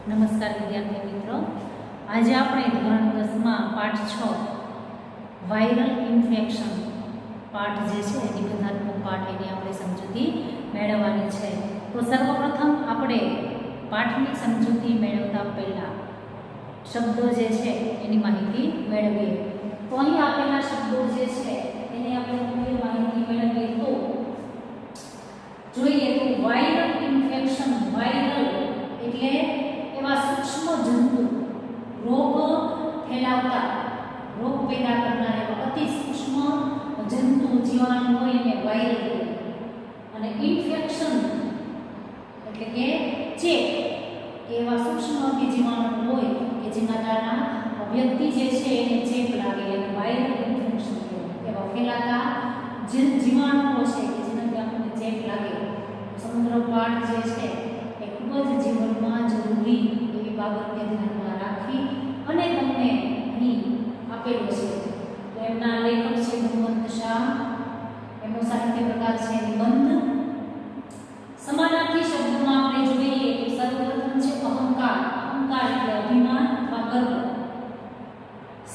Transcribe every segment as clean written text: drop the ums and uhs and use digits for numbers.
નમસ્કાર વિદ્યાર્થી મિત્રો, આજે આપણે ધોરણ 10માં પાઠ 6 વાયરલ ઇન્ફેક્શન પાઠ જે છે નિબંધાત્મક પાઠ એની આપણે સમજૂતી મેળવવાની છે। તો સર્વપ્રથમ આપણે પાઠની સમજૂતી મેળવતા પહેલાં શબ્દો જે છે એની માહિતી મેળવીએ। તો અહીં આપેલા શબ્દો જે છે એની આપણે મુખ્ય માહિતી મેળવીએ તો જોઈએ તો વાયરલ ઇન્ફેક્શન, વાયરલ એટલે એવા સૂક્ષ્મ જંતુ, રોગ ફેલાવતા, રોગ પેદા કરનાર એવા અતિ સૂક્ષ્મ જંતુ જીવાણુ હોય એને વાયરલ કહે। અને ઇન્ફેક્શન એટલે કે ચેપ, કે એવા સૂક્ષ્મ કે જીવાણુ હોય કે જેના કારણે વ્યક્તિ જે છે એને ચેપ લાગે એને વાયરલ ઇન્ફેક્શન કહેવાય। એવા ફેલાતા જે જીવાણુઓ છે કે જેનાથી આપણને ચેપ લાગે। સમગ્ર પાઠ જે છે એ ખૂબ જ જીવનમાં જરૂરી એવી બાબતને ધ્યાનમાં રાખી અને તમને અહીં આપેલો છે। તો એમના લેખક છે ગુણવંત શાહ, એમનો સાહિત્ય પ્રકાર છે નિબંધ। સમાનાર્થી શબ્દોમાં આપણે જોઈએ તો સર્વપ્રથમ છે અહંકાર, અહંકાર એટલે અભિમાન અથવા ગર્વ।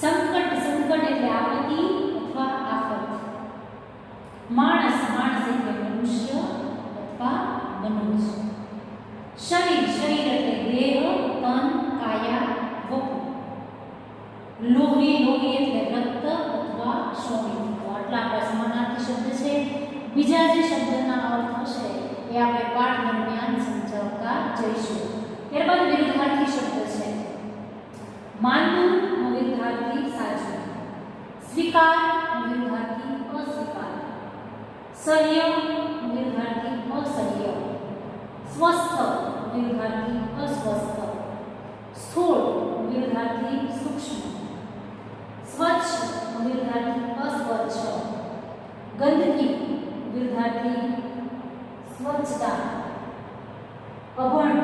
સંકટ, સંકટ એટલે આપત્તિ અથવા આફત। માણસ, માણસ એટલે મનુષ્ય અથવા મનુષ્ય। શરીર, શરીર એટલે દેહ, તન, કાયા, વપુ। લોહી, લોહી એટલે રક્ત અથવા શોણી। તો આટલા આપણા સમાનાર્થી શબ્દ છે। બીજા જે શબ્દના અર્થ છે એ આપણે પાઠ દરમિયાન સમજાવતા જઈશું। ત્યારબાદ વિરુદ્ધાર્થી શબ્દ છે માનવું, વિરુદ્ધાર્થી સાચું। સ્વીકાર, વિરુદ્ધાર્થી અસ્વીકાર। સંયમ, વિરુદ્ધાર્થી અસંયમ। સ્વસ્થ, વિરુદ્ધાર્થી અસ્વસ્થ। સ્થૂળ, વિરુદ્ધાર્થી સૂક્ષ્મ। સ્વચ્છ, વિરુદ્ધાર્થી અસ્વચ્છ। ગંદકી, વિરુદ્ધાર્થી સ્વચ્છતા। અભણ,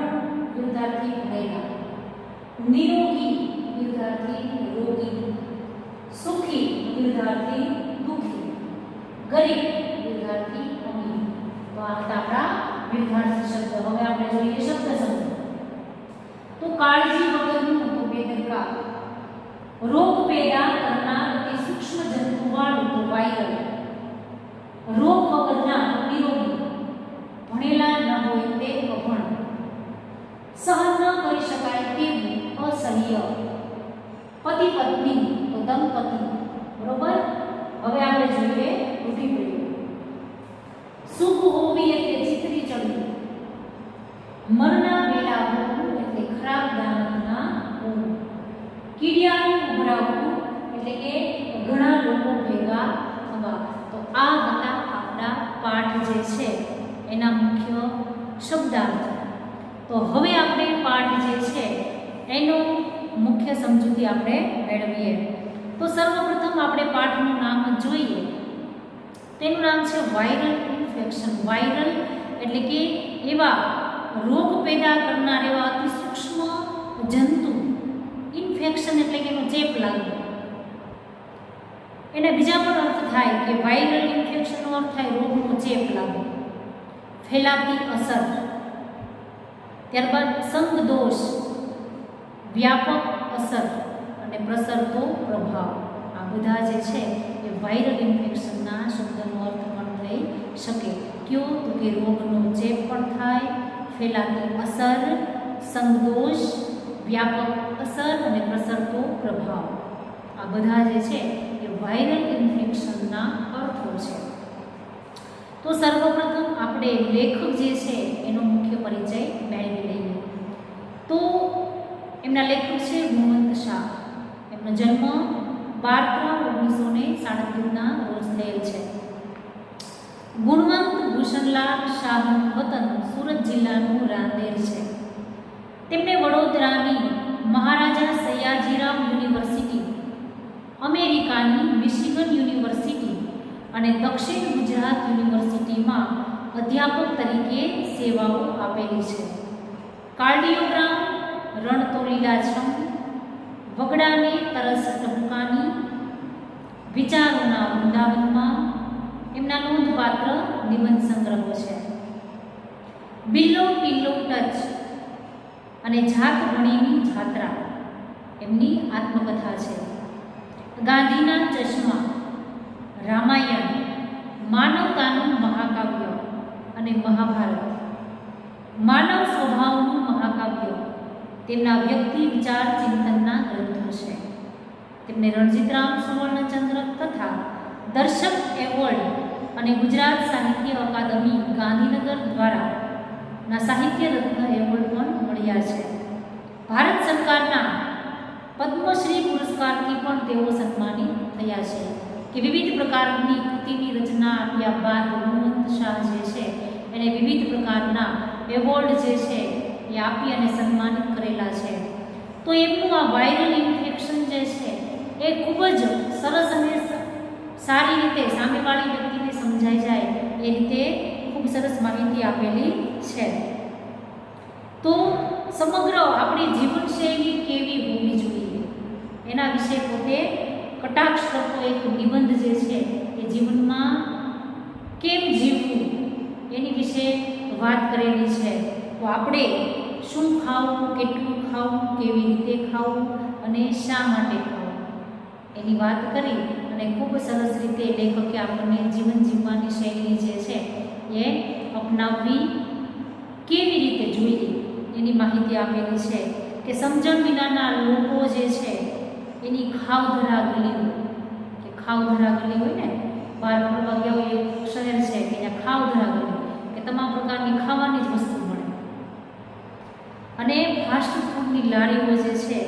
વિરુદ્ધાર્થી મહિલા। નિરોગી, વિરુદ્ધાર્થી રોગી। સુખી, વિરુદ્ધાર્થી દુઃખી। ગરીબ, વિરુદ્ધાર્થી અમીર। તો આ આપણા વિરુદ્ધાર્થી શબ્દ। હવે આપણે જોઈએ શબ્દ સમૂહ। તો કાળજી વગરનું તો બેદરકાર, રોગ પેદા કરનાર અતિ સૂક્ષ્મ જંતુ વાળું તો વાયરલ, રોગ વગરના નિરોગી, ભણેલા ન હોય તે અભણ, સહન ન કરી શકાય તેવું અસહ્ય, પતિ પત્ની તો દંપતિ। બરોબર। હવે આપણે જોઈએ રૂઢિપ્રયોગ। સુખ હોવી એટલે ચિતરી ચડવું, મરના વેલા હોવું એટલે ખરાબ દાનતના હોવું, કીડિયાનું ઉભરાવવું એટલે કે ઘણા લોકો ભેગા થવા। તો આ હતા આપણા પાઠ જે છે એના મુખ્ય શબ્દાર્થ। તો હવે આપણે પાઠ જે છે એનો મુખ્ય સમજૂતી આપણે મેળવીએ। તો સર્વપ્રથમ આપણે પાઠનું નામ જોઈએ, તેનું નામ છે વાયરલ ઇન્ફેક્શન। વાયરલ એટલે કે એવા રોગ પેદા કરનાર એવા અતિ સૂક્ષ્મ જંતુ, ઇન્ફેક્શન એટલે કે એનો ચેપ લાગવો। એના બીજા પણ અર્થ થાય કે વાયરલ ઇન્ફેક્શનનો અર્થ થાય રોગનો ચેપ લાગવો, ફેલાતી અસર। ત્યારબાદ સંગદોષ, વ્યાપક અસર અને પ્રસરતો પ્રભાવ। આ બધા જે છે એ વાયરલ ઇન્ફેક્શનના શબ્દનો અર્થ પણ થઈ શકે। કયો તો કે રોગનો ચેપ પણ થાય, ફેલાતી અસર, સંગદોષ, વ્યાપક અસર અને પ્રસરતો પ્રભાવ। આ બધા જે છે એ વાયરલ ઇન્ફેક્શનના અર્થો છે। તો સર્વપ્રથમ આપણે લેખક જે છે એનો મુખ્ય પરિચય મેળવી લઈએ। તો એમના લેખક છે ગુણવંત શાહ। એમનો જન્મ 12/3/1937ના રોજ થયેલ છે। ગુણવંત ભૂષણલાલ શાહનું વતન સુરત જિલ્લાનું રાંદેર છે। તેમને વડોદરાની મહારાજા સયાજીરાવ યુનિવર્સિટી, અમેરિકાની મિશિગન યુનિવર્સિટી અને દક્ષિણ ગુજરાત યુનિવર્સિટીમાં અધ્યાપક તરીકે સેવાઓ આપેલી છે। કાર્ડિયોગ્રામ, રણતો લીલાછમ, વગડાને તરસ ટપકાની, વિચારોના વૃંદાવનમાં એમના નોંધપાત્ર નિબંધ સંગ્રહો છે। બિલ્લો ટિલ્લો ટચ, અને જાત ભણીની જાત્રા એમની આત્મકથા છે. ગાંધીના ચશ્મા, રામાયણ, માનવતાનું મહાકાવ્ય અને મહાભારત, માનવ સ્વભાવનું મહાકાવ્ય તેમના વ્યક્તિ વિચાર ચિંતનના ગ્રંથો છે. તેમને રણજીતરામ સુવર્ણચંદ્રક તથા દર્શક એવોર્ડ અને ગુજરાત સાહિત્ય અકાદમી ગાંધીનગર દ્વારા ના સાહિત્ય રત્ન એવોર્ડ પણ મળ્યા છે. ભારત સરકારના પદ્મશ્રી પુરસ્કારથી પણ તેઓ સન્માનિત થયા છે કે વિવિધ પ્રકારની કૃતિની રચના આપ્યા બાદ ગુણવંત શાહ જે છે એને વિવિધ પ્રકારના એવોર્ડ જે છે એ આપી અને સન્માનિત કરેલા છે. તો એમનું આ વાયરલ ઇન્ફેક્શન જે છે એ ખૂબ જ સરસ અને સારી રીતે સામેવાળી વ્યક્તિને સમજાઈ જાય એ રીતે ખૂબ સરસ માહિતી આપેલી છે. તો સમગ્ર આપણી જીવનશૈલી કેવી હોવી જોઈએ એના વિશે પોતે કટાક્ષ કરતો એક નિબંધ જે છે એ જીવનમાં કેમ જીવવું એની વિશે વાત કરેલી છે. તો આપણે શું ખાવું, કેટલું ખાવું, કેવી રીતે ખાવું અને શા માટે ખાવું એની વાત કરી અને ખૂબ સરસ રીતે લેખકે આપણને જીવન જીવવાની શૈલી જે છે એ અપનાવવી કેવી રીતે જોઈએ એની માહિતી આપેલી છે કે સમજણ વિનાના લોકો જે છે એની ખાવધરા ગલી, કે ખાવધરા ગલી હોય ને, બહાર ફરવા ગયા હોય એક શહેર છે કે ત્યાં ખાવધરા ગલી કે તમામ પ્રકારની ખાવાની જ વસ્તુ મળે. અને ફાસ્ટ ફૂડની લારીઓ જે છે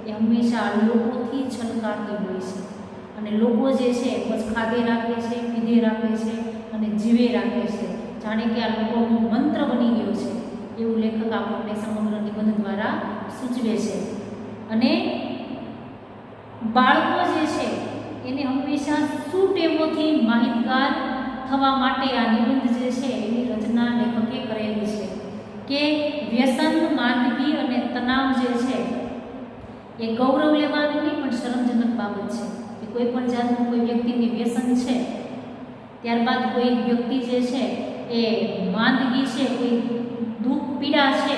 એ હંમેશા લોકોથી છલકાતી હોય છે અને લોકો જે છે બસ ખાધે રાખે છે, પીધે રાખે છે અને જીવે રાખે છે, જાણે કે આ લોકોનો મંત્ર બની ગયો છે એવું લેખક આપણને સમગ્ર નિબંધ દ્વારા સૂચવે છે. અને બાળકો જે છે એને હંમેશા સુટેવોથી માહિતગાર થવા માટે આ નિબંધ જે છે એની રચના લેખકે કરેલી છે કે વ્યસન, માંદગી અને તણાવ જે છે એ ગૌરવ લેવાની નહીં પણ શરમજનક બાબત છે કે કોઈ પણ જાતનું કોઈ વ્યક્તિને વ્યસન છે, ત્યારબાદ કોઈ વ્યક્તિ જે છે એ માંદગી છે, કોઈ દુઃખ પીડા છે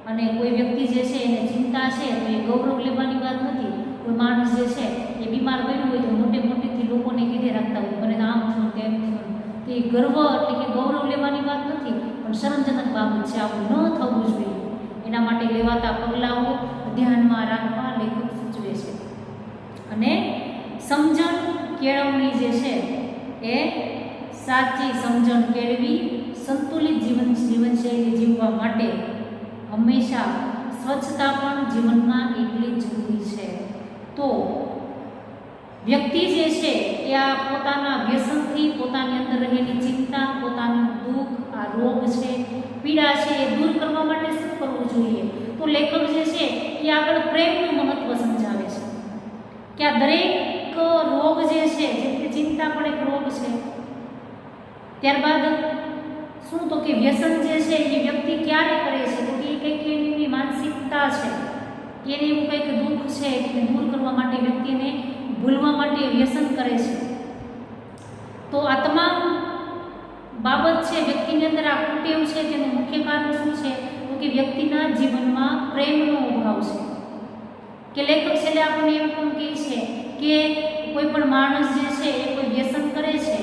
અને કોઈ વ્યક્તિ જે છે એને ચિંતા છે તો એ ગૌરવ લેવાની વાત નથી. કોઈ માણસ જે છે એ બીમાર પડ્યું હોય તો મોટે મોટેથી લોકોને કીધે રાખતા હોય મને આમ થયું તેમ થયું, તો એ ગર્વ એટલે કે ગૌરવ લેવાની વાત નથી પણ શરમજનક બાબત છે. આવું ન થવું જોઈએ એના માટે લેવાતા પગલાઓ ધ્યાનમાં રાખવા લેખક સૂચવે છે. અને સમજણ કેળવણી જે છે એ સાચી સમજણ કેળવી સંતુલિત જીવનશૈલી જીવવા માટે હંમેશા સ્વચ્છતા પણ જીવનમાં એટલી જ જરૂરી છે. તો વ્યક્તિ જે છે એ આ પોતાના વ્યસનથી, પોતાની અંદર રહેલી ચિંતા, પોતાનું દુઃખ, આ રોગ છે, પીડા છે એ દૂર કરવા માટે શું કરવું જોઈએ? તો લેખક જે છે એ આગળ પ્રેમનું મહત્વ સમજાવે છે કે આ દરેક રોગ જે છે, જેમ કે ચિંતા પણ એક રોગ છે. ત્યારબાદ શું તો કે વ્યસન જે છે એ વ્યક્તિ ક્યારે કરે છે તો કે કંઈક એની માનસિકતા છે, એને એવું કંઈક દુઃખ છે એને દૂર કરવા માટે, વ્યક્તિને ભૂલવા માટે વ્યસન કરે છે. તો આ તમામ બાબત છે વ્યક્તિની અંદર આ કુટેવ છે તેનું મુખ્ય કારણ શું છે તો કે વ્યક્તિના જીવનમાં પ્રેમનો અભાવ છે. કે લેખક છેલ્લે આપણને એવું પણ કહે છે કે કોઈ પણ માણસ જે છે એ કોઈ વ્યસન કરે છે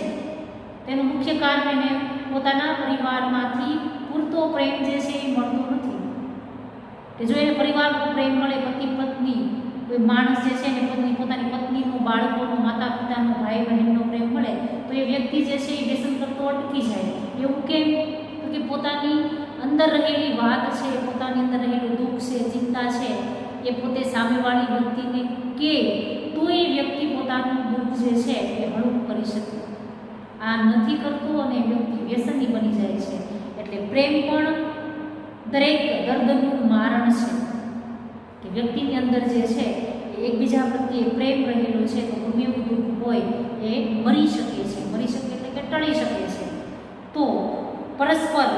તેનું મુખ્ય કારણ એને પોતાના પરિવારમાંથી પૂરતો પ્રેમ જે છે એ મળતો નથી. કે જો એને પરિવારનો પ્રેમ મળે, પતિ પત્ની, કોઈ માણસ જે છે એને પોતાની પત્નીનો, બાળકોનો, માતા પિતાનો, ભાઈ બહેનનો પ્રેમ મળે તો એ વ્યક્તિ જે છે એ વ્યસન કરતો અટકી જાય. એવું કેમ તો કે પોતાની અંદર રહેલી વાત છે, પોતાની અંદર રહેલું દુઃખ છે, ચિંતા છે એ પોતે સામેવાળી વ્યક્તિને કે તો એ વ્યક્તિ પોતાનું દુઃખ જે છે એ હળવું કરી શકે. આ નથી કરતું અને વ્યક્તિ વ્યસની બની જાય છે. એટલે પ્રેમ પણ દરેક દર્દનું મારણ છે કે વ્યક્તિની અંદર જે છે એ એકબીજા પ્રત્યે પ્રેમ રહેલો છે તો ગમે એવું દુઃખ હોય એ મરી શકે છે. મરી શકે એટલે કે ટળી શકે છે. તો પરસ્પર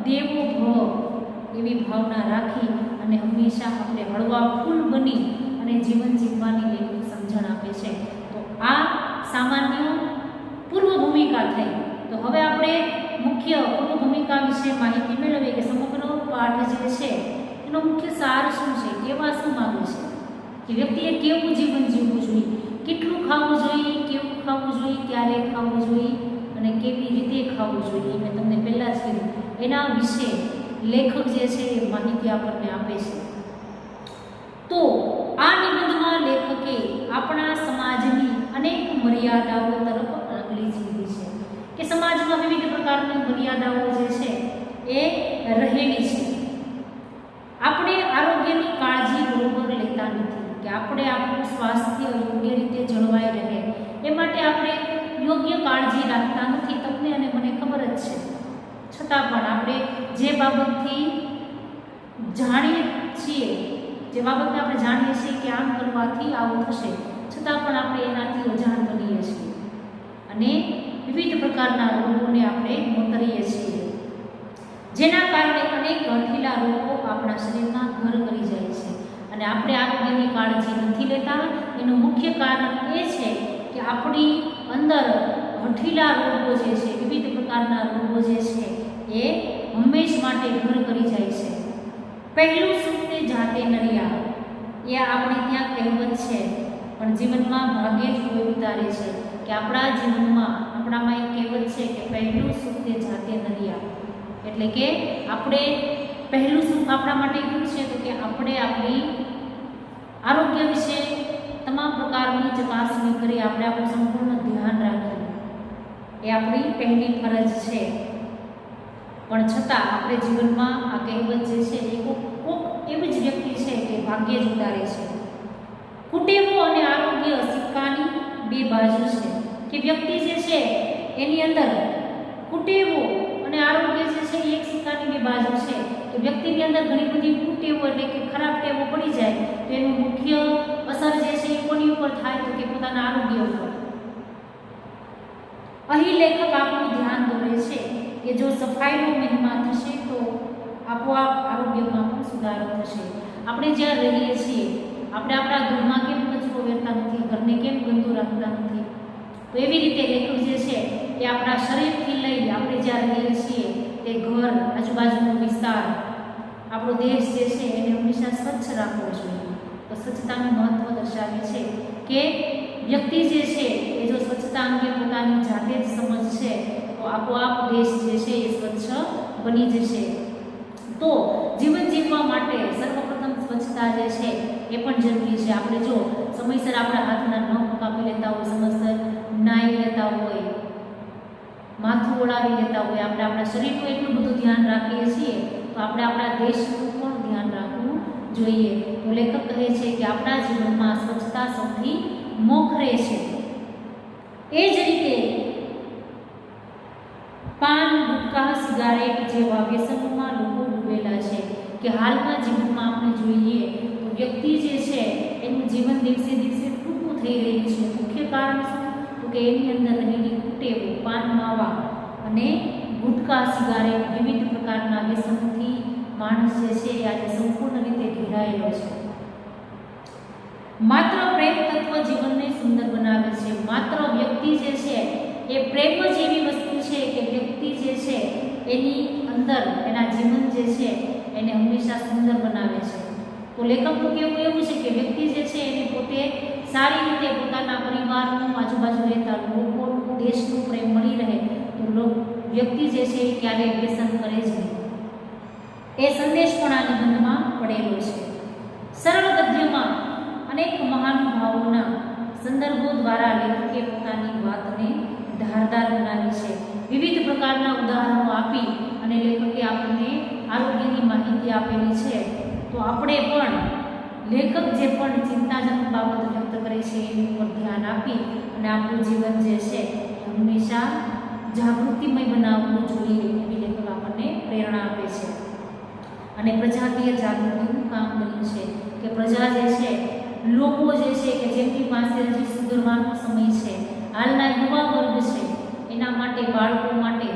દેવો ભવ એવી ભાવના રાખી અને હંમેશા આપણે હળવા ફૂલ બની અને જીવન જીવવાની લેખક સમજણ આપે છે. તો આ સામાન્ય પૂર્વ ભૂમિકા થઈ. તો હવે આપણે મુખ્ય પૂર્વ ભૂમિકા વિશે માહિતી મેળવીએ કે સમગ્ર પાઠ જે છે એનો મુખ્ય સાર શું છે, કેવા શું માગે છે કે વ્યક્તિએ કેવું જીવન જીવવું જોઈએ, કેટલું ખાવું જોઈએ, કેવું ખાવું જોઈએ, ક્યારે ખાવું જોઈએ અને કેવી રીતે ખાવું જોઈએ. મેં તમને પહેલાં જ કીધું એના વિશે લેખક જે છે એ માહિતી આપણને આપે છે. તો આ નિબંધમાં લેખકે આપણા સમાજની અનેક મર્યાદાઓ તરફ આંગળી ચીંધી છે કે સમાજમાં વિવિધ પ્રકારની મર્યાદાઓ જે છે એ રહેલી છે. આપણે આરોગ્યની કાળજી બરોબર લેતા નથી કે આપણે આપણું સ્વાસ્થ્ય યોગ્ય રીતે જળવાઈ રહે એ માટે આપણે યોગ્ય કાળજી રાખતા નથી. તમને અને મને ખબર જ છે, છતાં પણ આપણે જે બાબતથી જાણીએ છીએ, જે બાબતને આપણે જાણીએ છીએ કે આમ કરવાથી આવું થશે, છતાં પણ આપણે એનાથી અજાણ બનીએ છીએ અને વિવિધ પ્રકારના રોગોને આપણે નોતરીએ છીએ, જેના કારણે અનેક ગંઠીલા રોગો આપણા શરીરમાં ઘર કરી જાય છે અને આપણે આરોગ્યની કાળજી નથી લેતા. એનું મુખ્ય કારણ એ છે કે આપણી અંદર ગંઠીલા રોગો જે છે, વિવિધ પ્રકારના રોગો જે છે એ હંમેશ માટે ઘર કરી જાય છે. પહેલું સુખ તે જાતે નરિયા, એ આપણે ત્યાં કહેવત છે, પણ જીવનમાં ભાગ્યે જ કોઈ ઉતારે છે કે આપણા જીવનમાં આપણામાં એક કહેવત છે કે પહેલું સુખ તે જાતે નરિયા, એટલે કે આપણે પહેલું સુખ આપણા માટે શું છે તો કે આપણે આપણી આરોગ્ય વિશે તમામ પ્રકારની ચકાસણી કરી, આપણે આપણું સંપૂર્ણ ધ્યાન રાખીએ, એ આપણી પહેલી ફરજ છે. પણ છતાં આપણે જીવનમાં આ કહેવત જે છે એ કોક એવી જ વ્યક્તિ છે કે ભાગ્યે જ ઉતારે છે. કુટેવો અને આરોગ્ય સિક્કાની બે બાજુ છે કે વ્યક્તિ જે છે એની અંદર કુટેવો અને આરોગ્ય જે છે એક સિક્કાની બે બાજુ છે કે વ્યક્તિની અંદર ઘણી બધી કુટેવો એટલે કે ખરાબ ટેવો પડી જાય તો એનું મુખ્ય અસર જે છે એ કોની ઉપર થાય તો કે પોતાના આરોગ્ય ઉપર. અહીં લેખક આપણું ધ્યાન દોરે છે કે જો સફાઈનો મહિમા થશે તો આપોઆપ આરોગ્યમાં પણ સુધારો થશે. આપણે જ્યાં રહીએ છીએ, આપણે આપણા ઘરમાં કેમ કચરો વેરતા નથી, ઘરને કેમ ગંદુ રાખતા નથી, તો એવી રીતે લેખક જે છે એ આપણા શરીરથી લઈ આપણે જ્યાં રહીએ છીએ તે ઘર, આજુબાજુનો વિસ્તાર, આપણો દેશ જે છે એને હંમેશા સ્વચ્છ રાખવો જોઈએ. તો સ્વચ્છતાનું મહત્ત્વ દર્શાવે છે કે વ્યક્તિ જે છે એ જો સ્વચ્છતા અંગે પોતાની જાતે જ સમજશે તો આપોઆપ દેશ જે છે એ સ્વચ્છ બની જશે. તો જીવન જીવવા માટે સર્વપ્રથમ સ્વચ્છતા જે છે એ પણ જરૂરી છે. આપણે જો સમયસર આપણા હાથના નખ કાપી લેતા હોય, સમયસર નાહી લેતા હોય, માથું ઓળાવી લેતા હોય, આપણે આપણા શરીરનું એટલું બધું ધ્યાન રાખીએ છીએ તો આપણે આપણા દેશનું પણ ધ્યાન રાખવું જોઈએ. તો લેખક કહે છે કે આપણા જીવનમાં સ્વચ્છતા સૌથી મોખરે છે. એ જ રીતે પાન, ગુટખા, સિગારેટ જેવા વ્યસનોમાં લોકો ડૂબેલા છે કે હાલના જીવનમાં આપણે જોઈએ તો વ્યક્તિ જે છે એનું જીવન દિવસે દિવસે ટૂંકું થઈ રહ્યું છે. મુખ્ય કારણ શું તો કે એની અંદર રહેલી કુટેવો, પાન માવા અને ગુટખા, સિગારેટ વિવિધ પ્રકારના વ્યસનોથી માણસ જે છે એ આજે સંપૂર્ણ રીતે ઘેરાયેલો છે. માત્ર પ્રેમ તત્વ જીવનને સુંદર બનાવે છે. માત્ર વ્યક્તિ જે છે એ પ્રેમ જ એવી વસ્તુ છે કે વ્યક્તિ જે છે એની અંદર એના જીવન જે છે એને હંમેશા સુંદર બનાવે છે. તો લેખકનું કહેવું એવું છે કે વ્યક્તિ જે છે એને પોતે સારી રીતે પોતાના પરિવારનું, આજુબાજુ રહેતા લોકોનું, દેશનું પ્રેમ મળી રહે તો વ્યક્તિ જે છે એ ક્યારેય વ્યસન કરે જ નહીં. એ સંદેશ પણ આ નિબંધમાં પડેલો છે. સરળ ગદ્યમાં અનેક મહાનુભાવોના સંદર્ભો દ્વારા લેખકે પોતાની વાતને ધારદાર બનાવી છે. વિવિધ પ્રકારના ઉદાહરણો આપી અને લેખકે આપણને આરોગ્યની માહિતી આપેલી છે. તો આપણે પણ લેખક જે પણ ચિંતાજનક બાબત વ્યક્ત કરે છે એની ઉપર ધ્યાન આપી અને આપણું જીવન જે છે હંમેશા જાગૃતિમય બનાવવું જોઈએ એવી લેખક આપણને પ્રેરણા આપે છે. અને પ્રજાકીય જાગૃતિનું કામ કર્યું છે કે પ્રજા જે છે, લોકો જે છે કે જેમની પાસે હજી સુધરવાનો સમય છે, હાલના યુવા વર્ગ છે, એના માટે, બાળકો માટે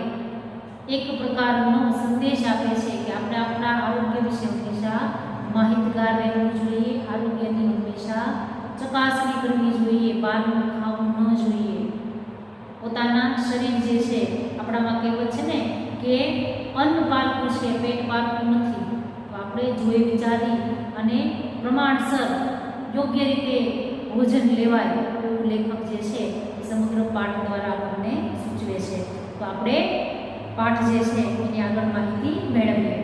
એક પ્રકારનો સંદેશ આપે છે કે આપણે આપણા આરોગ્ય વિશે હંમેશા માહિતગાર રહેવું જોઈએ, આરોગ્યની હંમેશા ચકાસણી કરવી જોઈએ, બહારનું ખાવું ન જોઈએ. પોતાના શરીર જે છે, આપણામાં કહેવત છે ને કે અન્ન પારખું છે, પેટ પારખું નથી. તો આપણે જોઈ વિચારી અને પ્રમાણસર યોગ્ય રીતે ભોજન લેવાય એવું લેખક જે છે એ સમગ્ર પાઠ દ્વારા આપણને સૂચવે છે. તો આપણે પાઠ જે છે એની આગળ માહિતી મેળવીએ.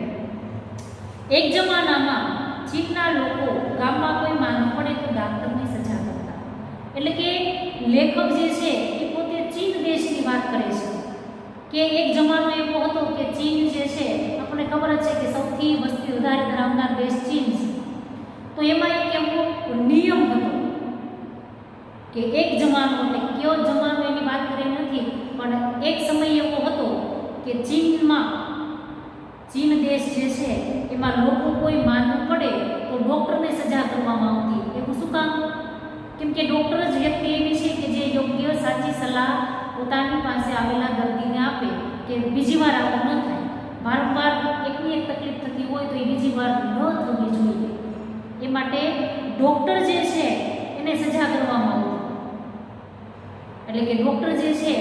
એક જમાનામાં ચીનના લોકો ગામમાં કોઈ માંદું પડે તો ડાક્ટરની સજા કરતા. એટલે કે લેખક જે છે એ પોતે ચીન દેશની વાત કરે છે કે એક જમાનો એવો હતો કે ચીન જે છે આપણને ખબર જ છે કે સૌથી વસ્તી વધારે ધરાવનાર દેશ ચીન છે. તો એમાં એક એવો નિયમ હતો કે એક જમાનો, એટલે કયો જમાનો એની વાત કરી નથી, પણ એક સમય એવો હતો કે ચીન દેશ જે છે એમાં લોકો કોઈ માંદું પડે તો ડૉક્ટરને સજા કરવામાં આવતી. એવું શું કામ? કેમ કે ડૉક્ટર જ વ્યક્તિ એવી છે કે જે યોગ્ય સાચી સલાહ પોતાની પાસે આવેલા દર્દીને આપે કે બીજી વાર આવું ન થાય. વારંવાર એકની એક તકલીફ થતી હોય તો એ બીજી વાર ન થવી જોઈએ. એ માટે ડૉક્ટર જે છે એને સજા કરવામાં આવતી. એટલે કે ડૉક્ટર જે છે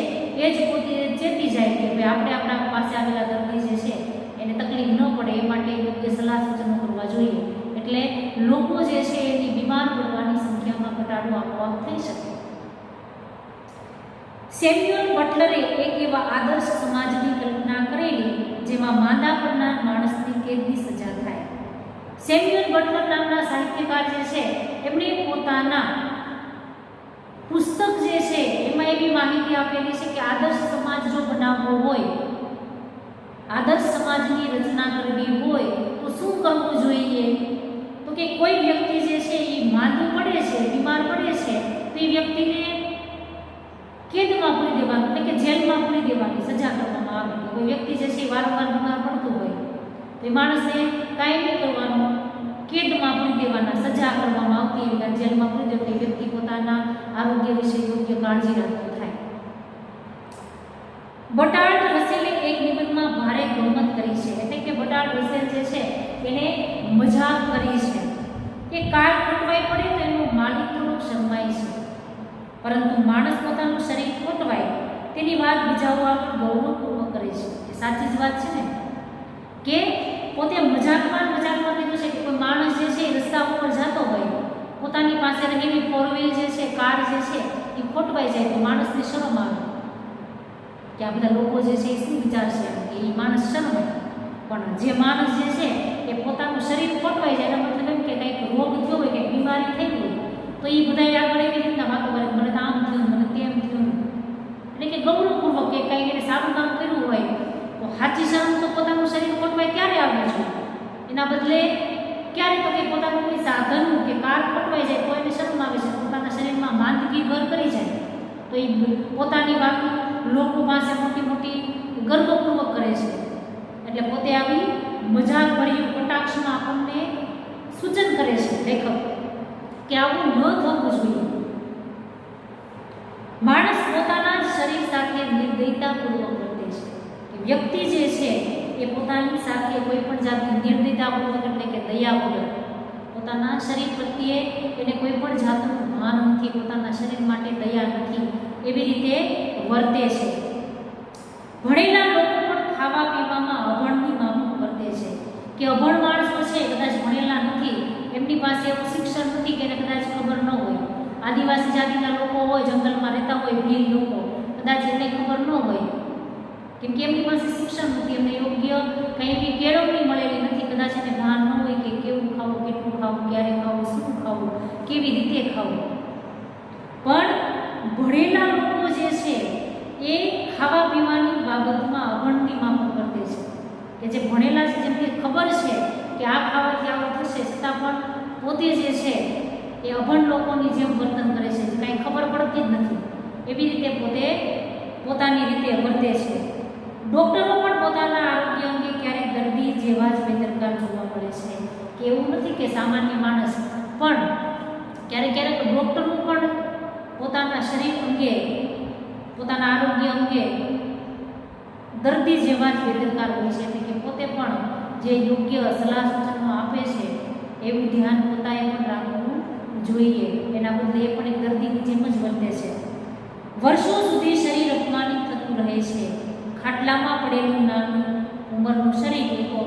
એ જ પોતે ચેતી જાય કે ભાઈ આપણે આપણા પાસે આવેલા દર્દી જે છે એને તકલીફ ન પડે એ માટે યોગ્ય સલાહ સૂચનો કરવા જોઈએ. એટલે લોકો જે છે એની બીમાર પડવાની સંખ્યામાં ઘટાડો આપોઆપ થઈ શકે. સેમ્યુઅલ બટલરે એક એવા આદર્શ સમાજની કલ્પના કરેલી જેમાં માંદા પડનાર માણસની કેદની સજા થાય. સેમ્યુઅલ બટલર નામના સાહિત્યકાર જે છે એમણે પોતાના પુસ્તક જે છે એમાં એવી માહિતી આપેલી છે કે આદર્શ સમાજ જો બનાવવો હોય, આદર્શ સમાજની રચના કરવી હોય તો શું કરવું જોઈએ? તો કે કોઈ વ્યક્તિ જે છે એ માંદું પડે છે, બીમાર પડે છે તો એ વ્યક્તિને કેદમાં પૂરી દેવાનું, એટલે કે જેલમાં પૂરી દેવાની સજા કરવામાં આવે. કોઈ વ્યક્તિ જે છે વારંવાર બીમાર પડતું હોય તો એ માણસને કાંઈ નહીં કરવાનું, કેદમાં પૂરી દેવાના, સજા કરવામાં આવતી. એવી જેલમાં પૂરી દેતી વ્યક્તિ પોતાના આરોગ્ય વિશે યોગ્ય કાળજી રાખતો થાય. બર્ટ્રાન્ડ રસેલે એક નિબંધમાં ભારે ગમ્મત કરી છે. એટલે કે બર્ટ્રાન્ડ રસેલ જે છે એને મજાક કરી છે કે કાર ખોટવાઈ પડે તો એનો માલિક થોડોક શરમાય છે, પરંતુ માણસ પોતાનું શરીર ખોટવાય તેની વાત બીજાઓ આગળ ગૌરવપૂર્વક કરે છે. એ સાચી જ વાત છે ને, કે પોતે મજાકમાં કીધું છે કે કોઈ માણસ જે છે એ રસ્તા ઉપર જતો હોય, પોતાની પાસે રહેલી ફોર વ્હીલ જે છે, કાર જે છે એ ખોટવાઈ જાય તો માણસને શરમ આવે કે આ બધા લોકો જે છે એ શું વિચારશે, કે એ માણસ શરમાય. પણ જે માણસ જે છે એ પોતાનું શરીર ખોટવાઈ જાય, એનો મતલબ એમ કે કંઈક રોગ થયો હોય, કંઈક બીમારી થઈ હોય તો એ બધા આગળ એવી રીતના વાતો કરે, મને આમ થયું, મને તેમ થયું. એટલે કે ગૌરવપૂર્વક કે કંઈક એને સારું કામ કર્યું હોય તો સાચી શરમ તો પોતાનું શરીર ખોટવાય ત્યારે આવે છે. એના બદલે ક્યારે તો કે પોતાનું કોઈ સાધન કે કાર ખોટવાઈ જાય તો એને શરમ આવે છે, પોતાના શરીરમાં માંદગી ઘર કરી જાય તો એ પોતાની વાતો લોકો પાસે મોટી મોટી ગર્વપૂર્વક કરે છે. એટલે પોતે આવી મજાક ભર્યું કટાક્ષમાં આપણને સૂચન કરે છે લેખક કે આવું ન થવું જોઈએ. માણસ પોતાના જ શરીર સાથે નિર્દયતાપૂર્વક વર્તે છે. કે વ્યક્તિ જે છે એ પોતાની સાથે કોઈ પણ જાતની નિર્દયતાપૂર્વક એટલે કે દયાપૂર્વક પોતાના શરીર પ્રત્યે એને કોઈ પણ જાતનું ભાન નથી, પોતાના શરીર માટે દયા નથી, એવી રીતે વર્તે છે. ભણેલા લોકો પણ ખાવા પીવામાં અભણની માફક વર્તે છે. કે અભણ માણસો છે કદાચ ભણેલા નથી, એમની પાસે એવું શિક્ષણ નથી કે એને કદાચ ખબર ન હોય. આદિવાસી જાતિના લોકો હોય, જંગલમાં રહેતા હોય, ભીલ લોકો, કદાચ એને ખબર ન હોય કેમ કે એમની પાસે શિક્ષણ નથી, એમને યોગ્ય કંઈ બી કેળવણી મળેલી નથી, કદાચ એને ભાન ન હોય કે કેવું ખાવું, કેટલું ખાવું, ક્યારે ખાવું, શું ખાવું, કેવી રીતે ખાવું. પણ ભણેલા લોકો જે છે એ ખાવા પીવાની બાબતમાં અભણની માફક વર્તે છે. કે જે ભણેલા છે, જેમને ખબર છે કે આ ખાવાથી આવું થશે, છતાં પણ પોતે જે છે એ અભણ લોકોની જેમ વર્તન કરે છે, કાંઈ ખબર પડતી જ નથી, એવી રીતે પોતે પોતાની રીતે વર્તે છે. ડૉક્ટરો પણ પોતાના આરોગ્ય અંગે ક્યારેક દર્દી જેવા જ બેદરકાર જોવા મળે છે. કે એવું નથી કે સામાન્ય માણસ, પણ ક્યારેક ડૉક્ટરો પણ પોતાના શરીર અંગે, પોતાના આરોગ્ય અંગે દર્દી જેવા જ બેદરકાર હોય છે. એટલે કે પોતે પણ જે યોગ્ય સલાહ સૂચનો આપે છે એવું ધ્યાન પોતાએ પણ રાખવું જોઈએ. એના બદલે એ પણ એક દર્દીની જેમ જ વર્તે છે. વર્ષો સુધી શરીર અપમાનિત થતું રહે છે. ખાટલામાં પડેલું નાનું ઉંમરનું શરીર એ તો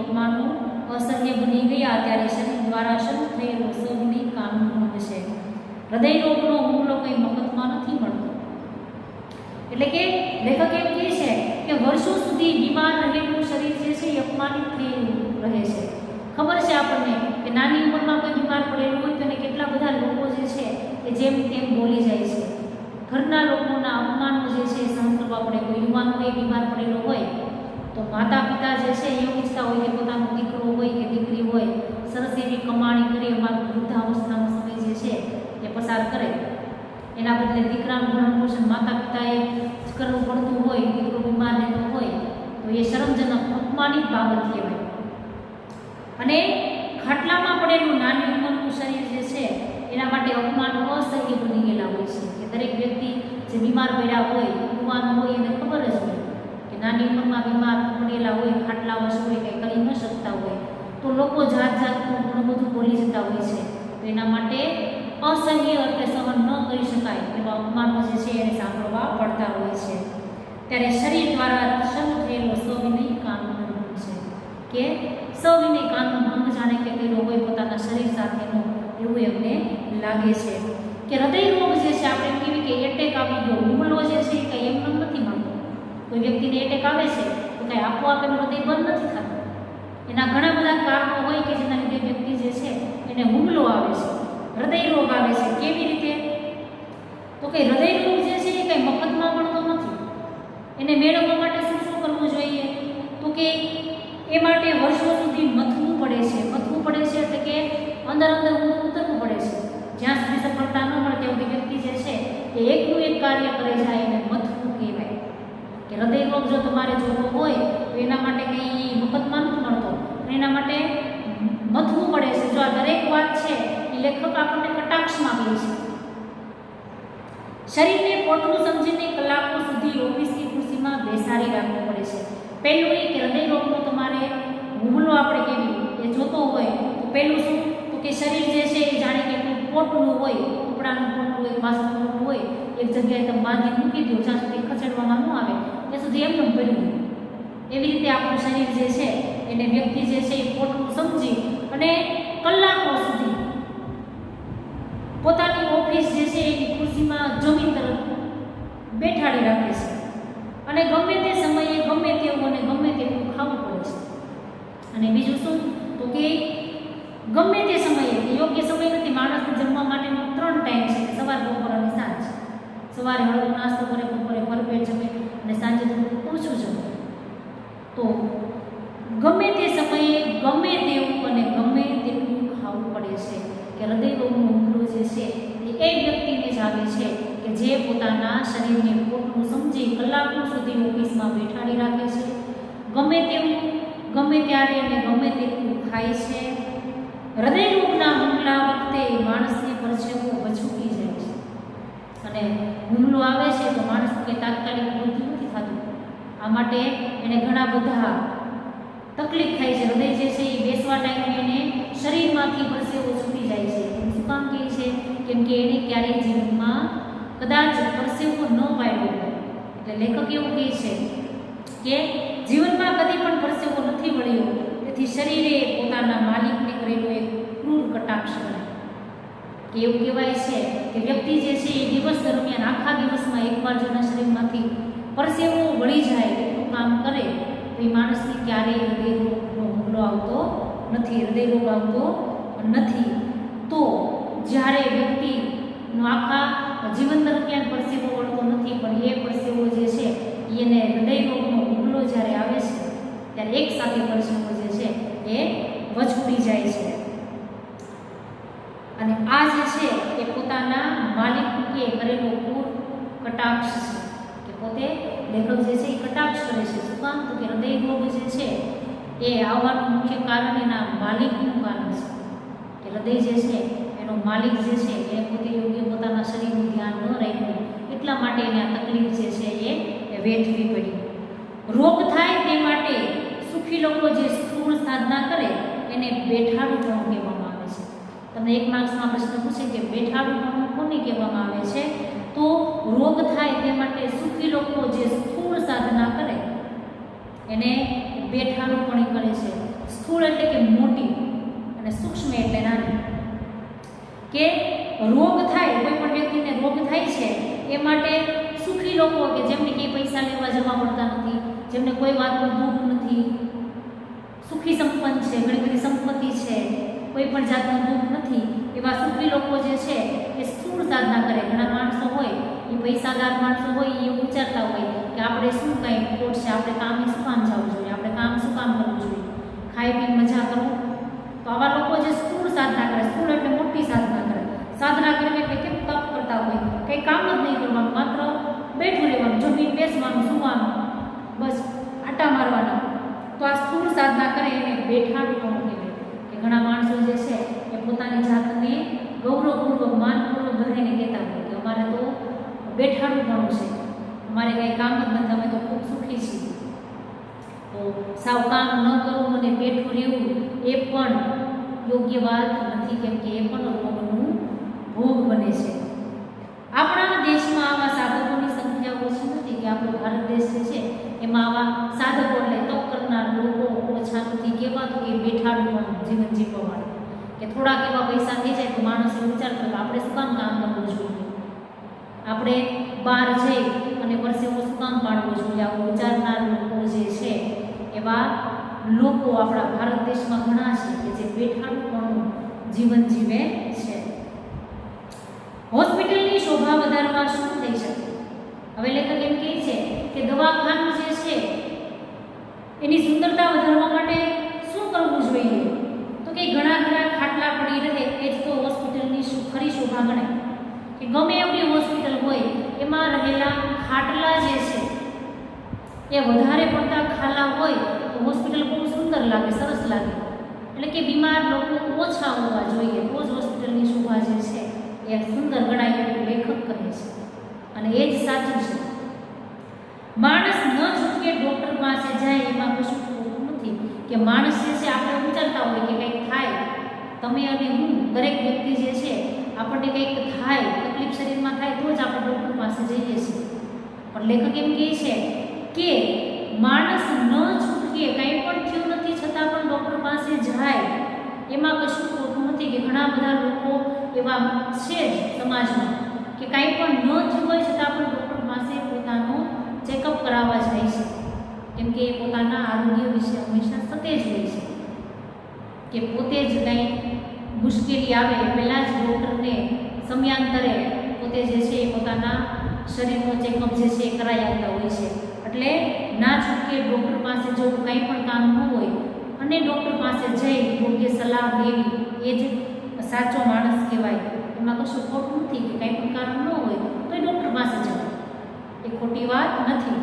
અસહ્ય બની ગયા ત્યારે શરીર દ્વારા શરૂ થયેલો સૌની કાનૂન ભંગ છે. હૃદયરોગનો હુમલો કંઈ મફતમાં નથી મળતો. એટલે કે લેખક એમ કહે છે કે વર્ષો સુધી બીમાર રહેલું શરીર જે છે એ અપમાનિત થયેલું રહે છે. ખબર છે આપણને કે નાની ઉંમરમાં કોઈ બીમાર પડેલું હોય તો એને કેટલા બધા લોકો જે છે એ જેમ તેમ બોલી જાય છે. ઘરના લોકોના અપમાનો જે છે એ સહન કરવા પડે. કોઈ યુવાન કોઈ બીમાર પડેલો હોય તો માતા પિતા જે છે એવું ઈચ્છતા હોય કે પોતાનો દીકરો હોય કે દીકરી હોય સરસ એવી કમાણી કરી અમારું વૃદ્ધાવસ્થાનો સમય જે છે એ પસાર કરે. એના બદલે દીકરાનું ભરણ પોષણ માતા પિતાએ જ કરવું પડતું હોય, દીકરો બીમાર રહેતો હોય તો એ શરમજનક અપમાનિત બાબત કહેવાય. અને ખાટલામાં પડેલું નાની ઉંમરનું શરીર જે છે એના માટે અપમાન અસહ્ય બની ગયેલા હોય છે. કે દરેક વ્યક્તિ જે બીમાર પડ્યા હોય, યુવાન હોય એને ખબર જ હોય કે નાની ઉંમરમાં બીમાર પડેલા હોય, ખાટલાવશ હોય, કંઈ કરી ન શકતા હોય તો લોકો જાત જાતનું ઘણું બધું બોલી જતા હોય છે. તો એના માટે અસહ્ય એટલે સહન ન કરી શકાય એવા અપમાનો જે છે એને સાંભળવા પડતા હોય છે. ત્યારે શરીર દ્વારા શરૂ થયેલો સવિનય કાનૂન છે કે સવિનય કાનૂન ભંગ જાણે કે કર્યો હોય પોતાના શરીર સાથેનો એવું એમને લાગે છે. કે હૃદય રોગ જે છે આપણે કેવી કે એટેક આવી ગયો, હુમલો જે છે એ કંઈ એમ નથી મળતો. કોઈ વ્યક્તિને એટેક આવે છે તો કંઈ આપોઆપ એનું હૃદય બંધ નથી થતું. એના ઘણા બધા કારણો હોય કે જેના લીધે વ્યક્તિ જે છે એને હુમલો આવે છે, હૃદય રોગ આવે છે. કેવી રીતે? તો કે હૃદય રોગ જે છે એ કંઈ મફતમાં મળતો નથી. એને મેળવવા માટે શું શું કરવું જોઈએ? તો કે એ માટે વર્ષો સુધી મથવું પડે છે. મથવું પડે છે એટલે કે અંદર અંદર ઉતરવું પડે છે. જ્યાં સુધી સફળતા ન મળે ત્યાં સુધી વ્યક્તિ જે છે એ એકનું એક કાર્ય કરે જાય એને મથવું કહેવાય. કે હૃદય રોગ જો તમારે જોવો હોય તો એના માટે કંઈ મફતમાં નથી મળતો. એના માટે મથવું પડે છે. જો આ દરેક વાત છે એ લેખક આપણને કટાક્ષમાં કહે છે. શરીરને પોટલું સમજીને કલાકો સુધી ઓફિસની ખુરશીમાં બેસાડી રાખવું પડે છે. પહેલું એ કે હૃદય રોગનો તમારે હુમલો આપણે કેવી એ જોતો હોય તો પહેલું શું? તો કે શરીર જે છે એ જાણે કે પોટલું હોય, કપડાનું પોટલું હોય, વાસણનું પોટલું હોય, એક જગ્યાએ તમે બાંધી મૂકી દો જ્યાં સુધી ખસેડવામાં ન આવે ત્યાં સુધી એમને પડ્યું. એવી રીતે આપણું શરીર જે છે એને વ્યક્તિ જે છે એ પોટલું સમજી અને કલાકો સુધી પોતાની ઓફિસ જે છે એની ખુરશીમાં જમીન તરફ બેઠાડી રાખે છે. અને ગમે તે સમયે ગમે તેવું અને ગમે તેવું ખાવું પડે છે. અને બીજું શું? તો કે ગમે તે સમયે યોગ્ય સમય નથી. માણસને જમવા માટેનો 3 ટાઈમ છે, સવાર, બપોર અને સાંજ. સવારે હળવો નાસ્તો કરે, બપોરે ભરપેટ જમે અને સાંજે થોડું ઓછું જમે. તો ગમે તે સમયે ગમે તેવું અને ગમે તેટલું ખાવું પડે છે. કે હૃદય રોગનો હુમલો જે છે એ વ્યક્તિને જ આવે છે કે જે પોતાના શરીરને પોટલું સમજી કલાકો સુધી ઓફિસમાં બેઠાડી રાખે છે, ગમે તેવું ગમે ત્યારે અને ગમે તેટલું ખાય છે. હૃદય રોગના હુમલા વખતે માણસને પરસેવો વછૂટી જાય છે. અને હુમલો આવે છે તો માણસનું કંઈ તાત્કાલિક મૃત્યુ નથી થતું. આ માટે એને ઘણા બધા તકલીફ થાય છે. હૃદય જે છે એ બેસવા ટાઈમે એને શરીરમાંથી પરસેવો છૂટી જાય છે. શું કામ કહે છે? કેમ કે એને ક્યારેય જીવનમાં કદાચ પરસેવો ન વાળ્યો હોય. એટલે લેખક એવું કહે છે કે જીવનમાં કદી પણ પરસેવો નથી વળ્યો, તેથી શરીરે પોતાના માલિકને કરેલો એક ક્રૂર કટાક્ષ ગણાય. કે એવું કહેવાય છે કે વ્યક્તિ જે છે એ દિવસ દરમિયાન આખા દિવસમાં એકવાર જેના શરીરમાંથી પરસેવો વળી જાય એટલું કામ કરે તો એ માણસને ક્યારેય હૃદય રોગનો હુમલો આવતો નથી, હૃદય રોગ આવતો નથી. તો જ્યારે વ્યક્તિનો આખા જીવન દરમિયાન પરસેવો વળતો નથી પણ એ પરસેવો જે છે એને હૃદય રોગનો હુમલો જ્યારે આવે છે ત્યારે એક સાથે પરસેવો જે છે એ વછૂટી જાય છે. અને આ જે છે એ પોતાના માલિકે કરેલો ક્રૂર કટાક્ષ છે. કે પોતે લેખક જે છે એ કટાક્ષ કરે છે. શું કામ? તો કે હૃદય રોગ જે છે એ આવવાનું મુખ્ય કારણ એના માલિકનું કારણ છે. કે હૃદય જે છે એનો માલિક જે છે એ પોતે યોગ્ય પોતાના શરીરનું ધ્યાન ન રાખ્યું એટલા માટે એને આ તકલીફ જે છે એ વેઠવી પડી. રોગ થાય તે માટે સુખી લોકો જે સ્થૂળ સાધના કરે એને બેઠાડું પણ કહેવામાં આવે છે. તમને એક માર્ક્સમાં પ્રશ્ન પૂછે કે બેઠાડું પણ કોને કહેવામાં આવે છે? તો રોગ થાય તે માટે સુખી લોકો જે સ્થૂળ સાધના કરે એને બેઠાડું પણ કરે છે. સ્થૂળ એટલે કે મોટી અને સૂક્ષ્મ એટલે નાની. કે રોગ થાય, કોઈ પણ વ્યક્તિને રોગ થાય છે એ માટે સુખી લોકો કે જેમને કંઈ પૈસા લેવા જવા પડતા નથી, જેમને કોઈ વાતનું દુઃખ નથી, સુખી સંપન્ન છે, ઘણી બધી સંપત્તિ છે, કોઈ પણ જાતનું દુઃખ નથી, એવા સુખી લોકો જે છે એ સ્થૂળ સાધના કરે. ઘણા માણસો હોય એ પૈસાદાર માણસો હોય એ વિચારતા હોય કે આપણે શું કંઈ ખોટ છે, આપણે કામે શું કામ જવું જોઈએ, આપણે કામ શું કામ કરવું જોઈએ, ખાઈ પીને મજા કરવું. તો આવા લોકો જે સ્થૂળ સાધના કરે, સ્થૂળ એટલે મોટી સાધના કરે, સાધના કરીને એટલે કેમ તપ કરતા હોય, કંઈ કામ જ નહીં કરવાનું, માત્ર બેઠું રહેવાનું, જમીન બેસવાનું, સૂવાનું, બસ આટા મારવાના. તો આ સ્થૂળ સાધના કરે એને બેઠાડું પણ કહેવાય. કે ઘણા માણસો જે છે એ પોતાની જાતને ગૌરવપૂર્વક માનપૂર્વક બધાને કહેતા હોય કે અમારે તો બેઠાડું પણ છે, અમારે કંઈ કામ જ નથી, અમે તો ખૂબ સુખી છીએ. તો સાવ કામ ન કરવું અને બેઠું રહેવું એ પણ યોગ્ય વાત નથી, કેમ કે એ પણ રોગનું ભોગ બને છે. આપણા દેશમાં આવા સાધકોની સંખ્યા ઓછી નથી, કે આપણો ભારત દેશ જે છે એમાં આવા સાધકો એટલે તપ કરનાર લોકો ઓછા નથી. કહેવાતું કે બેઠાડું પણ જીવન જીવવાવાળું, કે થોડાક એવા પૈસા થઈ જાય તો માણસ એ વિચાર કરે આપણે શું કામ કરવું જોઈએ, આપણે બહાર જઈ અને પરસેવો શું કામ પાડવો જોઈએ. આવું વિચારનાર લોકો જે છે એવા લોકો આપણા ભારત દેશમાં ઘણા છે કે જે બેઠાડું જીવન જીવે છે. હોસ્પિટલની શોભા વધારવા શું થઈ શકે? હવે લેખક એમ કહે છે કે દવાખાનું જે છે એની સુંદરતા વધારવા માટે શું કરવું જોઈએ? તો કે ઘણા ખાટલા પડી રહે એ જ તો હોસ્પિટલની ખરી શોભા ગણાય. કે ગમે એવડી હોસ્પિટલ હોય એમાં રહેલા ખાટલા જે છે એ વધારે પડતા ખાલા હોય તો હોસ્પિટલ બહુ સુંદર લાગે, સરસ લાગે. એટલે કે બીમાર લોકો ઓછા હોવા જોઈએ તો જ હોસ્પિટલની શોભા જે છે એ સુંદર ગણાય એવું લેખક કહે છે. અને એ જ સાચું છે. માણસ ન છૂટકે ડૉક્ટર પાસે જાય એમાં કશું ખોટું નથી. કે માણસ જે છે આપણે વિચારતા હોય કે કંઈક થાય, તમે અને હું દરેક વ્યક્તિ જે છે આપણને કંઈક થાય, તકલીફ શરીરમાં થાય તો જ આપણે ડૉક્ટર પાસે જઈએ છીએ. પણ લેખક એમ કહે છે કે માણસ ન છૂટકે કંઈ પણ થયું નથી છતાં પણ ડૉક્ટર પાસે જાય એમાં કશું ખોટું નથી. કે ઘણા બધા લોકો એવા છે સમાજમાં કે કાંઈ પણ ન થયું હોય છતાં પણ ડૉક્ટર પાસે પોતાનો ચેકઅપ કરાવવા જાય છે, કેમ કે એ પોતાના આરોગ્ય વિશે હંમેશા સતેજ હોય છે. કે પોતે જ કંઈ મુશ્કેલી આવે પહેલાં જ ડૉક્ટરને સમયાંતરે પોતે જે છે એ પોતાના શરીરનો ચેકઅપ જે છે એ કરાવી આવતા હોય છે. એટલે ના છૂટકે ડૉક્ટર પાસે જવું, કંઈ પણ કામ ન હોય અને ડૉક્ટર પાસે જઈ યોગ્ય સલાહ લેવી એ જ સાચો માણસ કહેવાય. એમાં કશું ખોટું નથી. કે કંઈ પણ કારણ ન હોય તો એ ડૉક્ટર પાસે જવું એ ખોટી વાત નથી.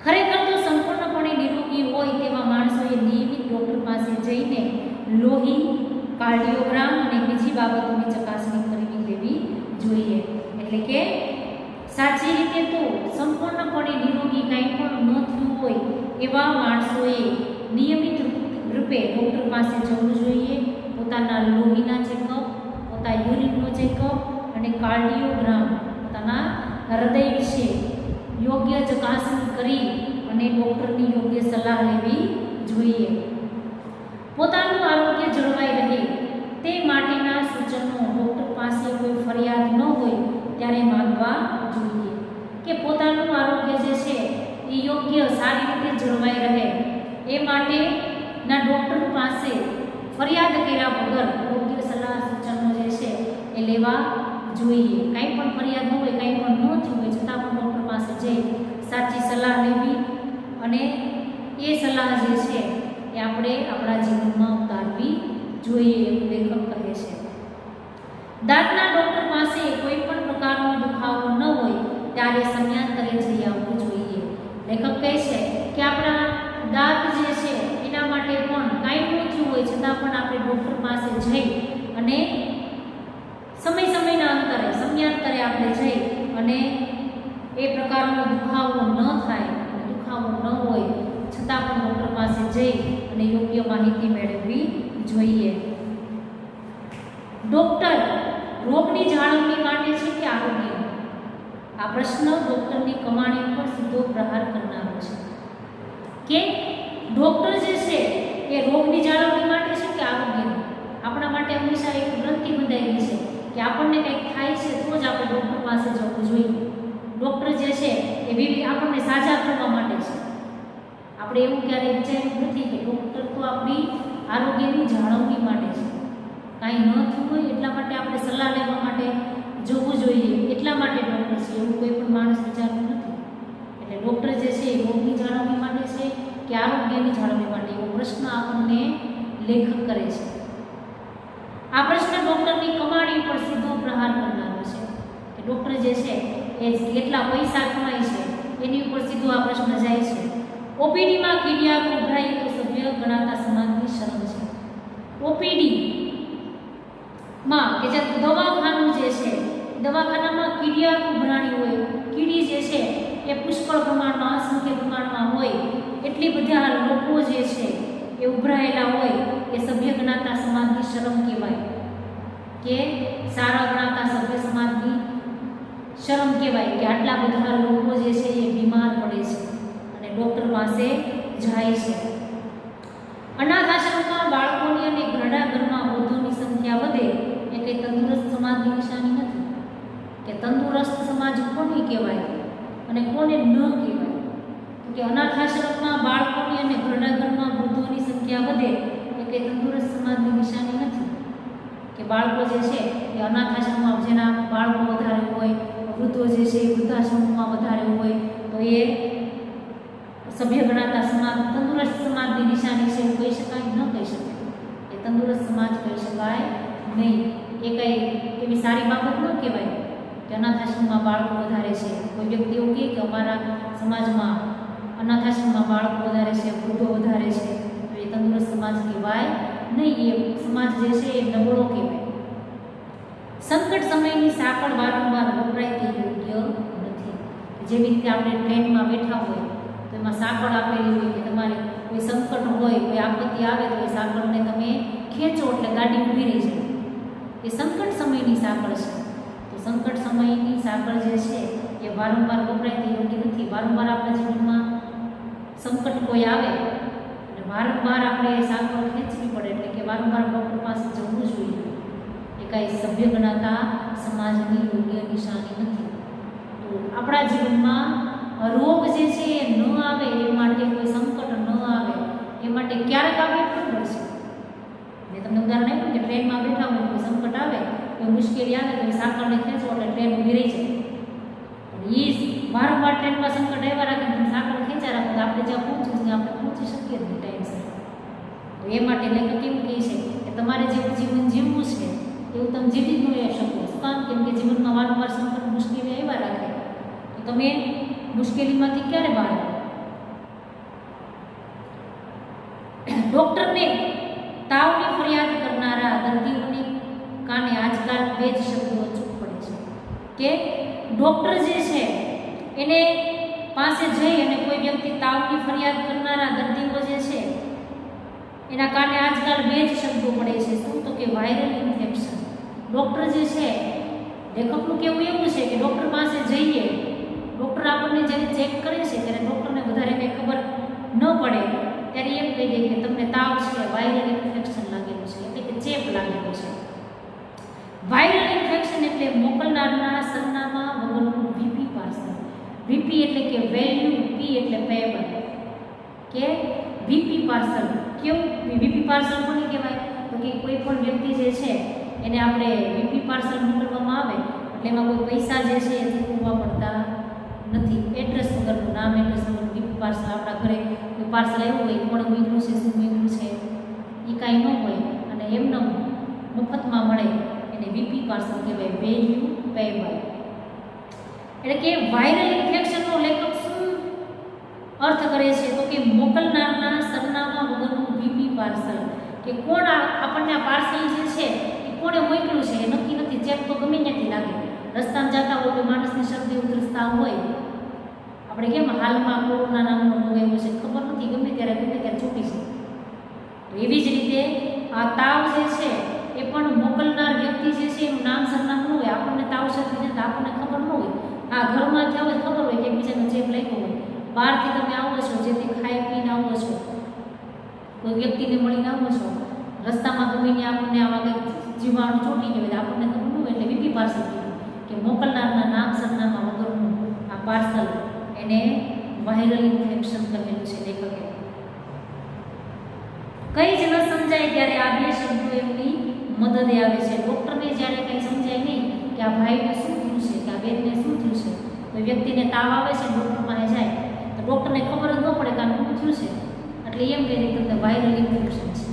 ખરેખર તો સંપૂર્ણપણે નિરોગી હોય તેવા માણસોએ નિયમિત ડૉક્ટર પાસે જઈને લોહી, કાર્ડિયોગ્રામ અને બીજી બાબતોની ચકાસણી કરી લેવી જોઈએ. એટલે કે સાચી રીતે તો સંપૂર્ણપણે નિરોગી કંઈ પણ ન થયું હોય એવા માણસોએ નિયમિત રૂપે ડૉક્ટર પાસે જવું જોઈએ. પોતાના લોહીના ચેકઅપ, પોતાના યુરિનનો ચેકઅપ અને કાર્ડિયોગ્રામ, પોતાના હૃદય વિશે યોગ્ય ચકાસણી કરી અને ડૉક્ટરની યોગ્ય સલાહ લેવી જોઈએ. પોતાનું આરોગ્ય જળવાઈ રહે તે માટેના સૂચનો ડૉક્ટર પાસે કોઈ ફરિયાદ ન હોય ત્યારે માંગવા જોઈએ. કે પોતાનું આરોગ્ય જે છે એ યોગ્ય સારી રીતે જળવાઈ રહે એ માટેના ડૉક્ટર પાસે ફરિયાદ કર્યા વગર યોગ્ય સલાહ સૂચનો જે છે એ લેવા જોઈએ. કંઈ પણ ફરિયાદ ન હોય, કંઈ પણ ન થયું હોય છતાં પણ ડૉક્ટર પાસે જઈ સાચી સલાહ લેવી અને એ સલાહ જે છે એ આપણે આપણા જીવનમાં ઉતારવી જોઈએ એવું લેખક કહે છે. દાંતના ડૉક્ટર પાસે કોઈ પણ પ્રકારનો દુખાવો ન હોય ત્યારે સમયાંતરે જઈ આવવું જોઈએ. લેખક કહે છે કે આપણા દાંત જે છે એના માટે પણ કાંઈ ન થયું હોય છતાં પણ આપણે ડૉક્ટર પાસે જઈ અને સમયના અંતરે સમયાંતરે આપણે જઈ અને એ પ્રકારનો દુખાવો ન થાય, દુખાવો ન હોય છતાં પણ ડૉક્ટર પાસે જઈ અને યોગ્ય માહિતી મેળવવી જોઈએ. ડૉક્ટર રોગની જાળવણી માટે છે કે આરોગ્ય? આ પ્રશ્ન ડૉક્ટરની કમાણી પર સીધો પ્રહાર કરનારો છે. કે ડૉક્ટર જે છે એ રોગની જાળવણી માટે છે કે આરોગ્યની? આપણા માટે હંમેશા એક ગ્રંથિ બંધાયેલી છે કે આપણને કંઈક થાય છે તો જ આપણે ડૉક્ટર પાસે જવું જોઈએ. ડૉક્ટર જે છે એ વિવિધ આપણને સાજા કરવા માટે છે. આપણે એવું ક્યારેય વિચાર્યું નથી કે ડૉક્ટર તો આપણી આરોગ્યની જાળવણી માટે છે. કાંઈ ન થયું હોય એટલા માટે આપણે સલાહ લેવા માટે જવું જોઈએ, એટલા માટે ડૉક્ટર છે, એવું કોઈ પણ માણસ વિચારતું નથી. એટલે ડૉક્ટર જે છે એ રોગની જાળવણી માટે છે કે આરોગ્યની જાળવણી માટે, એવો પ્રશ્ન આપણને લેખક કરે છે. આ પ્રશ્ન ડૉક્ટરની કમાણી ઉપર સીધો પ્રહાર કરનારો છે કે ડૉક્ટર જે છે એ કેટલા પૈસા કમાય છે એની ઉપર સીધો આ પ્રશ્ન જાય છે. ઓપીડીમાં કીડિયા ઉભરાય તો સભ્ય ગણાતા સમાજની શરમ છે. ઓપીડીમાં કે જે દવાખાનું જે છે, દવાખાનામાં કીડિયા ઉભરાણી હોય, કીડી જે છે એ પુષ્કળ પ્રમાણમાં, અસંખ્ય પ્રમાણમાં હોય, એટલી બધા લોકો જે છે એ ઉભરાયેલા હોય, એ સભ્ય ગણાતા સમાજની શરમ કહેવાય, કે સારા ગણાતા સભ્ય સમાજની શરમ કહેવાય કે આટલા બધા લોકો જે છે એ બીમાર પડે છે અને ડૉક્ટર પાસે જાય છે. અનાથ આશ્રમમાં બાળકોની અને ઘરડા ઘરમાં વૃદ્ધોની સંખ્યા વધે એ કંઈ તંદુરસ્ત સમાજની નિશાની નથી. કે તંદુરસ્ત સમાજ કોને કહેવાય અને કોને ન કહેવાય? તો કે અનાથ આશ્રમમાં બાળકોની અને ઘરડા ઘરમાં વૃદ્ધોની સંખ્યા વધે એ કંઈ તંદુરસ્ત સમાજની નિશાની નથી. કે બાળકો જે છે એ અનાથ આશ્રમમાં જેના બાળકો વધારે હોય, વૃદ્ધો જે છે એ વૃદ્ધાશ્રમમાં વધારે હોય, તો એ સભ્ય ગણાતા સમાજ, તંદુરસ્ત સમાજની નિશાની છે એવું કહી શકાય? ન કહી શકાય. એ તંદુરસ્ત સમાજ કહી શકાય નહીં. એ કંઈ એવી સારી બાબત ન કહેવાય કે અનાથ આશ્રમમાં બાળકો વધારે છે. કોઈ વ્યક્તિ એવું કહે કે અમારા સમાજમાં અનાથ આશ્રમમાં બાળકો વધારે છે, વૃદ્ધો વધારે છે, તો એ તંદુરસ્ત સમાજ કહેવાય નહીં. એ સમાજ જે છે એ નબળો કહેવાય. સંકટ સમયની સાંકળ વારંવાર વપરાય તે યોગ્ય નથી. જેવી રીતે આપણે ટ્રેનમાં બેઠા હોય તો એમાં સાંકળ આપેલી હોય કે તમારે કોઈ સંકટ હોય, કોઈ આપત્તિ આવે તો એ સાંકળને તમે ખેંચો એટલે ગાડી ઊભી રહી જાય. એ સંકટ સમયની સાંકળ છે. તો સંકટ સમયની સાંકળ જે છે એ વારંવાર વપરાય તે યોગ્ય નથી. વારંવાર આપણા જીવનમાં સંકટ કોઈ આવે અને વારંવાર આપણે એ સાંકળ ખેંચવી પડે, એટલે કે વારંવાર ડૉક્ટર પાસે જવું જોઈએ. એ કાંઈ સભ્ય ગણાતા સમાજની યોગ્ય નિશાની નથી. તો આપણા જીવનમાં રોગ જે છે એ ન આવે એ માટે, કોઈ સંકટ ન આવે એ માટે ક્યારેક આવે ખબર છે. મેં તમને ઉદાહરણ આપ્યું કે ટ્રેનમાં બેઠા હોય, કોઈ સંકટ આવે, કોઈ મુશ્કેલી આવે તો એ સાંકળને ખેંચો એટલે ટ્રેન ઊભી રહી જાય. એ વારંવાર ટ્રેનમાં સંકટ આવ્યા રાખે, તમે સાંકળ ખેંચા રાખો તો આપણે જ્યાં પહોંચવું છે આપણે પહોંચી શકીએ જ નહીં ટાઈમસર. તો એ માટે લેખક એવું કહે છે કે તમારે જેવું જીવન જીવવું છે એવું તમે જીવી જ ન રહી શકો. શું કામ? કેમ કે જીવનમાં વારંવાર સંકટ, મુશ્કેલી આવ્યા રાખે તો તમે મુશ્કેલીમાંથી ક્યારે બહાર આવો? ડૉક્ટરને તાવની ફરિયાદ કરનારા દર્દીઓને કાને આજકાલ બે જ શબ્દો અચૂક પડે છે કે ડૉક્ટર જે છે એને પાસે જઈ અને કોઈ વ્યક્તિ તાવની ફરિયાદ કરનારા દર્દીઓ જે છે એના કાને આજકાલ બે જ શબ્દો પડે છે. શું? તો કે વાયરલ ઇન્ફેક્શન. ડૉક્ટર જે છે, લેખકનું કહેવું એવું છે કે ડૉક્ટર પાસે જઈએ, ડૉક્ટર આપણને જ્યારે ચેક કરે છે ત્યારે ડૉક્ટરને વધારે કંઈ ખબર ન પડે ત્યારે એમ કહી દે કે તમને તાવ છે, વાયરલ ઇન્ફેક્શન લાગેલું છે, એટલે કે ચેપ લાગેલો છે. વાયરલ ઇન્ફેક્શન એટલે મોકલનારના સરનામા વગરનું વીપી પાર્સલ. વીપી એટલે કે વેલ્યુ, પી એટલે પેબલ, કે વીપી પાર્સલ. કેવું વીપી પાર્સલ કોને કહેવાય? તો કે કોઈ પણ વ્યક્તિ જે છે એને આપણે વીપી પાર્સલ મોકલવામાં આવે એટલે એમાં કોઈ પૈસા જે છે એ ચૂકવવા પડતા નથી. એડ્રેસ વગરનું, નામ એડ્રેસ વગરનું વીપી પાર્સલ. આપણા ઘરે કોઈ પાર્સલ આવ્યું હોય, કોણ મીઠું છે, શું મીઠું છે, એ કાંઈ ન હોય અને એમને મફતમાં મળે એને વીપી પાર્સલ કહેવાય, વેલ્યુ પેબલ. એટલે કે વાયરલ ઇન્ફેક્શનનો લેખક શું અર્થ કરે છે? તો કે મોકલનારના સરનામા વગરનું વીપી પાર્સલ. કે કોણ આપણને આ પાર્સલ જે છે એ કોણે મોકલ્યું છે એ નક્કી નથી. ચેક તો ગમે ત્યાંથી લાગે. રસ્તામાં જતા હોય તો માણસની શરદી ઉધરસતા હોય, આપણે કેમ હાલમાં કોરોના નામનો રોગ આવ્યો છે, ખબર નથી, ગમે ત્યારે છૂટી છે. તો એવી જ રીતે આ તાવ જે છે એ પણ મોકલનાર વ્યક્તિ જે છે એનું નામ સરનામું હોય. આપણને તાવ શરદી છે તો આપણને ખબર ન હોય. આ ઘરમાં થયા હોય ખબર હોય કે એકબીજાનો ચેપ લાગ્યો હોય. બહારથી તમે આવો છો, જેથી ખાઈ પીને આવો છો, કોઈ વ્યક્તિને મળીને આવો છો, રસ્તામાં ગમે ત્યાં આપણને આવા કંઈક જીવાણુ ચોંટી ગયો હોય આપણને ખબર ન હોય એટલે બીબી પાર્સલ કીધું કે મોકલનારના નામ સરનામા વગરનું આ પાર્સલ, એને વાયરલ ઇન્ફેક્શન કહેલું છે લેખકે. કંઈ જ ન સમજાય ત્યારે આ બે શબ્દો એમની મદદે આવે છે. ડૉક્ટરને જ્યારે કંઈ સમજાય નહીં કે આ ભાઈને શું થયું છે, કે આ બેનને શું થયું છે, કોઈ વ્યક્તિને તાવ આવે છે ડૉક્ટર પાસે જાય તો ડૉક્ટરને ખબર જ ન પડે કે આનું શું થયું છે, એટલે એમ કહે કે તમને વાયરલ ઇન્ફેક્શન છે.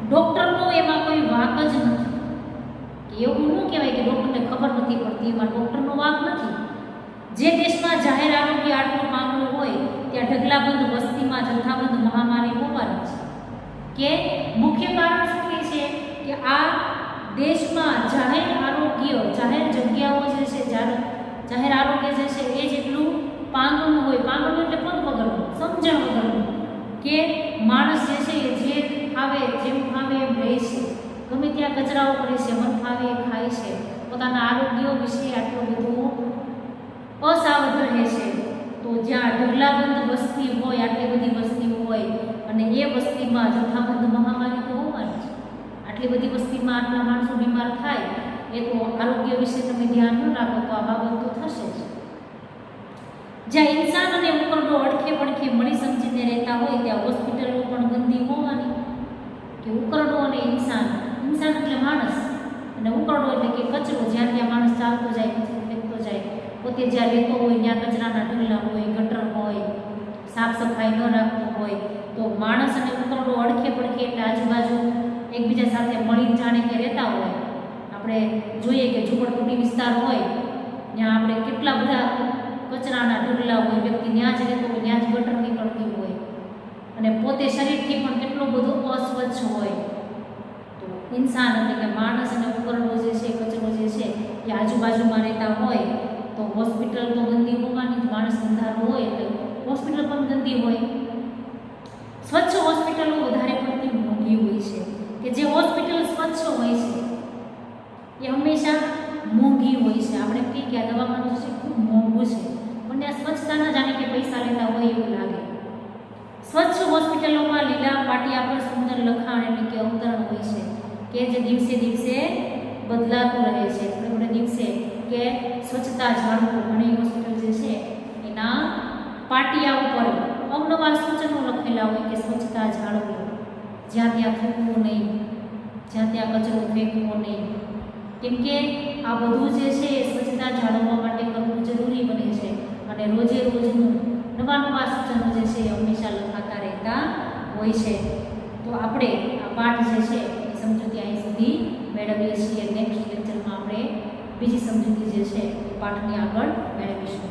ડૉક્ટરનો એમાં કોઈ વાંક જ નથી. એવું ન કહેવાય કે ડૉક્ટરને ખબર નથી પડતી, એમાં ડૉક્ટરનો વાંક નથી. જે દેશમાં જાહેર આરોગ્ય આટલું માંગલું હોય ત્યાં ઢગલાબંધ વસ્તીમાં જથ્થાબંધ મહામારી હોવાની છે. કે મુખ્ય કારણ શું કહે છે કે આ દેશમાં જાહેર આરોગ્ય, જાહેર જગ્યાઓ જે છે, જાહેર આરોગ્ય જે છે એ જેટલું પાંગળું હોય, પાંગળું એટલે પગ વગરનું, સમજણ વગરનું, કે માણસ જે છે એ જે ફાવે જેમ ફાવે એમ રહે છે, ગમે ત્યાં કચરાઓ કરે છે, મન ફાવે એ ખાય છે, પોતાના આરોગ્ય વિશે આટલું બધું અસાવધ રહે છે. તો જ્યાં ઢગલાબંધ વસ્તી હોય, આટલી બધી વસ્તી હોય અને એ વસ્તીમાં જથ્થાબંધ મહામારી તો હોવાની છે. આટલી બધી વસ્તીમાં આટલા માણસો બીમાર થાય એ તો આરોગ્ય વિશે તમે ધ્યાન ન રાખો તો આ બાબત તો થશે જ. જ્યાં ઇન્સાન અને ઉકરડો અડખે પડખે મળી સમજીને રહેતા હોય ત્યાં હોસ્પિટલો પણ ગંદી હોવાની. કે ઉકરડો અને ઇન્સાન, ઇન્સાન એટલે માણસ અને ઉકરડો એટલે કે કચરો, જ્યાં ત્યાં માણસ ચાલતો જાય, કચરો ફેંકતો જાય, પોતે જ્યાં રહેતો હોય ત્યાં કચરાના ઢગલા હોય, ગટર હોય, સાફ સફાઈ ન રાખતો હોય, તો માણસ અને ઉકરડો અડખે પડખે એટલે આજુબાજુ એકબીજા સાથે મળી જાણે કે રહેતા હોય. આપણે જોઈએ કે ઝૂંપડપટ્ટી વિસ્તાર હોય ત્યાં આપણે કેટલા બધા કચરાના ઢગલા હોય, વ્યક્તિ ત્યાં જ રહેતો હોય, ત્યાં જ ગટર નીકળતી હોય અને પોતે શરીરથી પણ કેટલો બધો અસ્વચ્છ હોય. તો ઇન્સાન એટલે કે માણસ અને ઉકરડો જે છે, કચરો જે છે એ આજુબાજુમાં રહેતા હોય તો હોસ્પિટલ તો ગંદી હોવાની જ. માણસ ગંધારો હોય એટલે હોસ્પિટલ પણ ગંદી હોય. સ્વચ્છ હોસ્પિટલો વધારે પડતી મોંઘી હોય છે. કે જે હોસ્પિટલ સ્વચ્છ હોય છે એ હંમેશા મોંઘી હોય છે. આપણે કહીએ કે આ દવાખાનું છે ખૂબ મોંઘું છે, પણ આ સ્વચ્છતાના જાણે કે પૈસા લેતા હોય એવું લાગે. સ્વચ્છ હોસ્પિટલોમાં લીલા પાટિયા પર સુંદર લખાણ એટલે કે અવતરણ હોય છે કે જે દિવસે દિવસે બદલાતું રહે છે. થોડે દિવસે કે સ્વચ્છતા જાળવો. ઘણી હોસ્પિટલ જે છે એના પાટિયા ઉપર અવનવા સૂચનો લખેલા હોય કે સ્વચ્છતા જાળવો, જ્યાં ત્યાં થૂકવું નહીં, જ્યાં ત્યાં કચરો ફેંકવો નહીં. કેમ કે આ બધું જે છે એ સ્વચ્છતા જાળવવા માટે કરવું જરૂરી બને છે અને રોજે રોજનું નવા સૂચનો જે છે એ હંમેશા લખાતા રહેતા હોય છે. તો આપણે આ પાઠ જે છે એ સમજૂતી અહીં સુધી મેળવીએ છીએ. નેક્સ્ટ લેક્ચરમાં આપણે બીજી સમજૂતી જે છે પાઠની આગળ મેળવીશું.